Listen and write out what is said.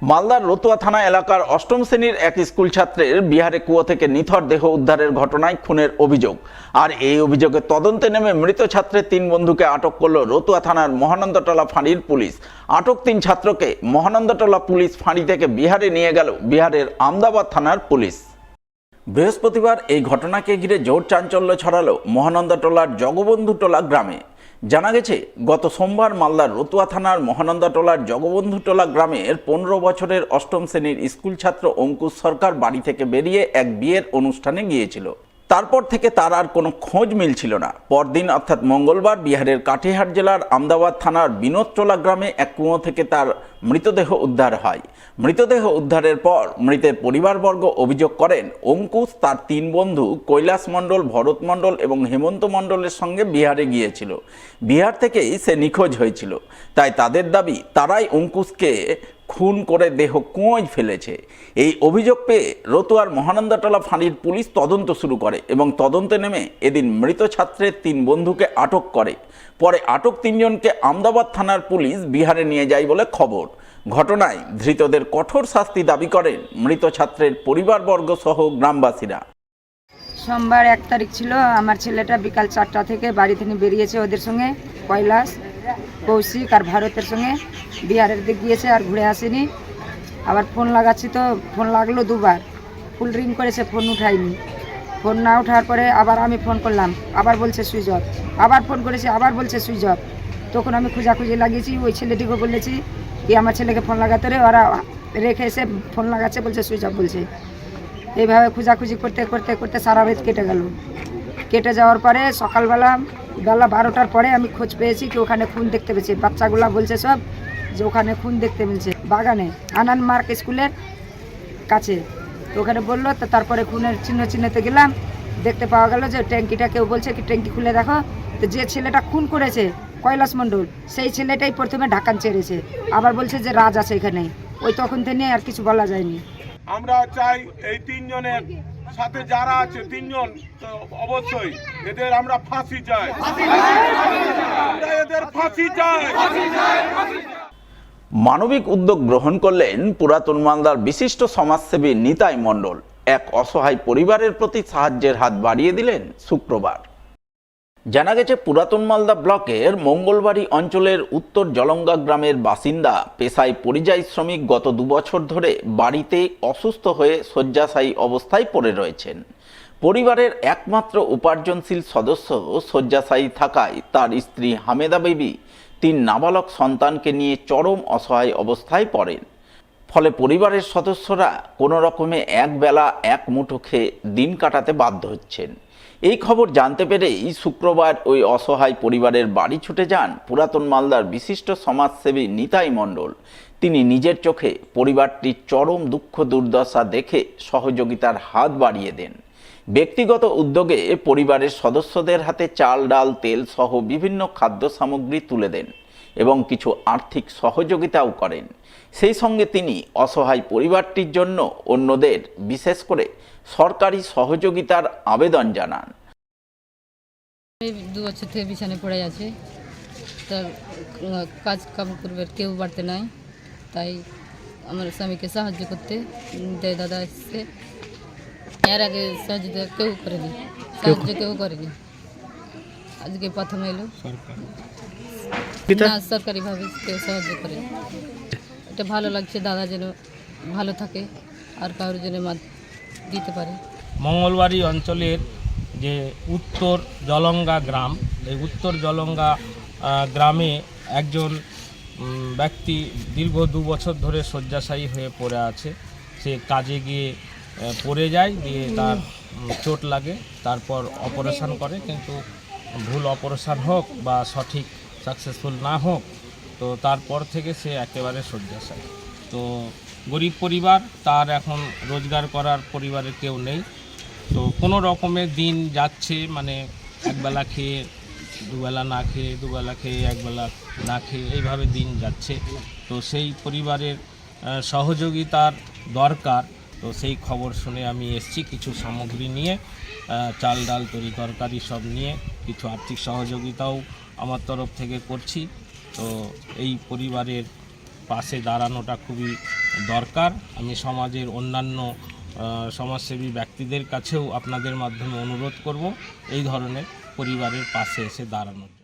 মালদার রতুয়া থানা এলাকার অষ্টম শ্রেণীর এক স্কুল ছাত্রের বিহারে কুয়ো থেকে নিথর দেহ উদ্ধারের ঘটনায় খুনের অভিযোগ। আর এই অভিযোগে তদন্তে নেমে মৃত ছাত্রের 3 বন্ধুকে আটক করল রতুয়া থানার মহানন্দটলা ফাঁড়ির পুলিশ। আটক 3 ছাত্রকে মহানন্দটলা পুলিশ ফাঁড়ি থেকে বিহারে নিয়ে গেল বিহারের আমদাবাদ থানার পুলিশ। বৃহস্পতিবার এই ঘটনাকে ঘিরে জোর চাঞ্চল্য ছড়ালো মহানন্দটলার জগবন্ধুটোলা গ্রামে। জানা গেছে, গত সোমবার মালদার রতুয়া থানার মহানন্দটলার জগবন্ধুটোলা গ্রামের 15 বছরের অষ্টম শ্রেণীর স্কুল ছাত্র অঙ্কুশ সরকার বাড়ি থেকে বেরিয়ে এক বিয়ের অনুষ্ঠানে গিয়েছিল। তারপর থেকে তার আর কোনো খোঁজ মিলছিল না। পরদিন অর্থাৎ মঙ্গলবার বিহারের কাটিহার জেলার আমদাবাদ থানার বিনোদটোলা গ্রামে এক কুয়ো থেকে তার মৃতদেহ উদ্ধার হয়। মৃতদেহ উদ্ধারের পর মৃতের পরিবারবর্গ অভিযোগ করেন, অঙ্কুশ তার 3 বন্ধু কৈলাস মণ্ডল, ভরত মণ্ডল এবং হেমন্ত মণ্ডলের সঙ্গে বিহারে গিয়েছিল। বিহার থেকেই সে নিখোঁজ হয়েছিল। তাই তাদের দাবি, তারাই অঙ্কুশকে খুন করে দেহ কুয়োয় ফেলেছে। এই অভিযোগ পেয়ে রতুয়ার মহানন্দটলা ফাঁড়ির পুলিশ তদন্ত শুরু করে এবং তদন্তে নেমে এদিন মৃত ছাত্রের 3 বন্ধুকে আটক করে। পরে আটক 3 জনকে আমদাবাদ থানার পুলিশ বিহারে নিয়ে যায় বলে খবর। ঘটনায় ধৃতদের কঠোর শাস্তি দাবি করেন মৃত ছাত্রের পরিবারবর্গ সহ গ্রামবাসীরা। সোমবার 1 তারিখ ছিল। আমার ছেলেটা বিকাল 4টা থেকে বাড়ি থেকে বেরিয়েছে ওদের সঙ্গে, কৈলাস, কৌশিক আর ভারতের সঙ্গে বিহারের দিকে গিয়েছে, আর ঘুরে আসেনি। আবার ফোন লাগাচ্ছি তো ফোন লাগলো 2বার, ফুল রিং করেছে, ফোন উঠায়নি। ফোন না ওঠার পরে আবার আমি ফোন করলাম, আবার বলছে সুইচ অফ। আবার ফোন করেছি, আবার বলছে সুইচ অফ। তখন আমি খোঁজাখুঁজি লাগিয়েছি, ওই ছেলেটিকে বলেছি কি আমার ছেলেকে ফোন লাগাতে রে, ওরা রেখে এসে ফোন লাগাচ্ছে, বলছে সুইচ অফ বলছে। এইভাবে খোঁজাখুঁজি করতে করতে করতে সারা রাত কেটে গেল। কেটে যাওয়ার পরে সকালবেলা 12টার পরে আমি খোঁজ পেয়েছি কি ওখানে খুন দেখতে পেয়েছি। বাচ্চাগুলা বলছে সব যে ওখানে খুন দেখতে পেয়েছে বাগানে, আনান মার্ক স্কুলের কাছে। ওখানে বললো তো, তারপরে খুনের চিহ্নতে গেলাম, দেখতে পাওয়া গেল যে ট্যাঙ্কিটা, কেউ বলছে কি ট্যাঙ্কি খুলে দেখো। তো যে ছেলেটা খুন করেছে কৈলাস মণ্ডল, সেই ছেলেটাই প্রথমে ঢাকান ছেড়েছে, আবার বলছে যে রাজ আছে এখানে। ওই তখন থেকে আর কিছু বলা যায়নি। আমরা চাই এই 3 জনের সাথে যারা আছে 3 জন, তো অবশ্যই এদের আমরা ফাঁসি চাই, আমরা এদের ফাঁসি চাই। মানবিক উদ্যোগ গ্রহণ করলেন পুরাতন মালদার বিশিষ্ট সমাজসেবী নিতাই মণ্ডল। এক অসহায় পরিবারের প্রতি সাহায্যের হাত বাড়িয়ে দিলেন শুক্রবার। জানা গেছে, পুরাতন মালদা ব্লকের মঙ্গলবাড়ি অঞ্চলের উত্তর জলঙ্গা গ্রামের বাসিন্দা পেশায় পরিযায়ী শ্রমিক গত 2 বছর ধরে বাড়িতে অসুস্থ হয়ে শয্যাশায়ী অবস্থায় পড়ে রয়েছেন। পরিবারের একমাত্র উপার্জনশীল সদস্য শয্যাশায়ী থাকায় তার স্ত্রী হামেদা বিবি 3 নাবালক সন্তানকে নিয়ে চরম অসহায় অবস্থায় পড়েন। ফলে পরিবারের সদস্যরা কোনো রকমে একবেলা এক মুঠো খেয়ে দিন কাটাতে বাধ্য হচ্ছেন। এই খবর জানতে পেরেই শুক্রবার ওই অসহায় পরিবারের বাড়ি ছুটে যান পুরাতন মালদার বিশিষ্ট সমাজসেবী নিতাই মণ্ডল। তিনি নিজের চোখে পরিবারটির চরম দুঃখ দুর্দশা দেখে সহযোগিতার হাত বাড়িয়ে দেন। ব্যক্তিগত উদ্যোগে পরিবারের সদস্যদের হাতে চাল, ডাল, তেল সহ বিভিন্ন খাদ্য সামগ্রী তুলে দেন এবং কিছু আর্থিক সহযোগিতাও করেন। সেই সঙ্গে তিনি অসহায় পরিবারটির জন্য অন্যদের, বিশেষ করে সরকারি সহযোগিতার আবেদন জানান। 2 বছর থেকে বিছানায় পড়ে আছে, তার কাজ কাম করবে কেউ বাড়তে নাই। তাই আমার স্বামীকে সাহায্য করতে দাদা এসছে। এর আগে সাহায্য কেউ করেনি, কেউ করেনি। আজকে প্রথম এলো না, সরকারিভাবে কেউ সাহায্য করে। এটা ভালো লাগছে, দাদা যেন ভালো থাকে আর কারোর যেন দিতে পারে। মঙ্গলবাড়ি অঞ্চলের যে উত্তর জলঙ্গা গ্রাম, এই উত্তর জলঙ্গা গ্রামে একজন ব্যক্তি দীর্ঘ 2 বছর ধরে শয্যাশায়ী হয়ে পড়ে আছে। সে কাজে গিয়ে পড়ে যায়, দিয়ে তার চোট লাগে, তারপর অপারেশন করে, কিন্তু ভুল অপারেশন হোক বা সঠিক সাকসেসফুল না হোক, তো তারপর থেকে সে একেবারে শয্যাশায়ী। তো গরিব পরিবার, তার এখন রোজগার করার পরিবারের কেউ নেই। তো কোনো রকমের দিন যাচ্ছে, মানে একবেলা খেয়ে দুবেলা না খেয়ে, দুবেলা খেয়ে একবেলা না খেয়ে, এইভাবে দিন যাচ্ছে। তো সেই পরিবারের সহযোগিতার দরকার। তো সেই খবর শুনে আমি এসেছি কিছু সামগ্রী নিয়ে, চাল, ডাল, তরি তরকারি সব নিয়ে, কিছু আর্থিক সহযোগিতাও আমার তরফ থেকে করছি। তো এই পরিবারের পাশে দাঁড়ানোটা খুবই দরকার। আমি সমাজের অন্যান্য সমাজসেবী ব্যক্তিদের কাছেও আপনাদের মাধ্যমে অনুরোধ করব এই ধরনের পরিবারের পাশে এসে দাঁড়ানোর।